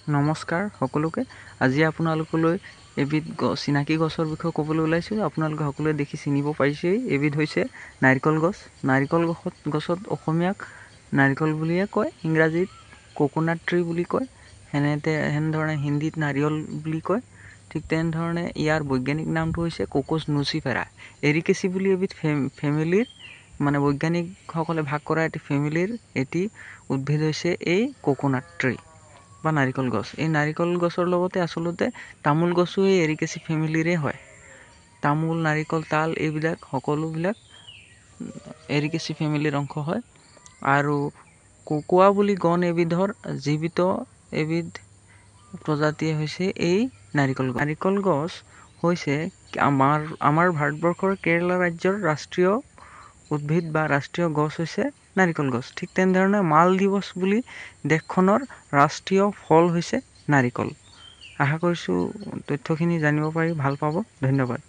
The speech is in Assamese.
নমস্কাৰ সকলোকে। আজি আপোনালোকলৈ এবিধ চিনাকি গছৰ বিষয়ে ক'বলৈ ওলাইছোঁ। আপোনালোকে সকলোৱে দেখি চিনিব পাৰিছেই। এবিধ হৈছে নাৰিকল গছ। নাৰিকল গছত অসমীয়াক নাৰিকল বুলিয়ে কয়, ইংৰাজীত কোকোনাট ট্ৰী বুলি কয়, সেনেধৰণে হিন্দীত নাৰিকল বুলি কয়। ঠিক তেনেধৰণে ইয়াৰ বৈজ্ঞানিক নামটো হৈছে কোকোছ নুচিফেৰা। এৰিকেচি বুলি এবিধ ফেমিলিৰ বৈজ্ঞানিকসকলে ভাগ কৰা এটি ফেমিলিৰ এটি উদ্ভিদ হৈছে এই কোকোনাট ট্ৰী বা নাৰিকল গছ। এই নাৰিকল গছৰ লগতে আচলতে তামোল গছো এই এৰিকেচি ফেমিলিৰে হয়। তামোল, নাৰিকল, তাল এইবিলাক সকলোবিলাক এৰিকেচি ফেমিলিৰ অংশ হয়। আৰু কোকোৱা বুলি গণ এবিধৰ জীৱিত এবিধ প্ৰজাতিয়ে হৈছে এই নাৰিকল গছ। নাৰিকল গছ হৈছে আমাৰ ভাৰতবৰ্ষৰ কেৰেলা ৰাজ্যৰ ৰাষ্ট্ৰীয় উদ্ভিদ বা ৰাষ্ট্ৰীয় গছ হৈছে নাৰিকল গছ। ঠিক তেনেধৰণে মালদ্বীপছ বুলি দেশখনৰ ৰাষ্ট্ৰীয় ফল হৈছে নাৰিকল। আশা কৰিছোঁ তথ্যখিনি জানিব পাৰি ভাল পাব। ধন্যবাদ।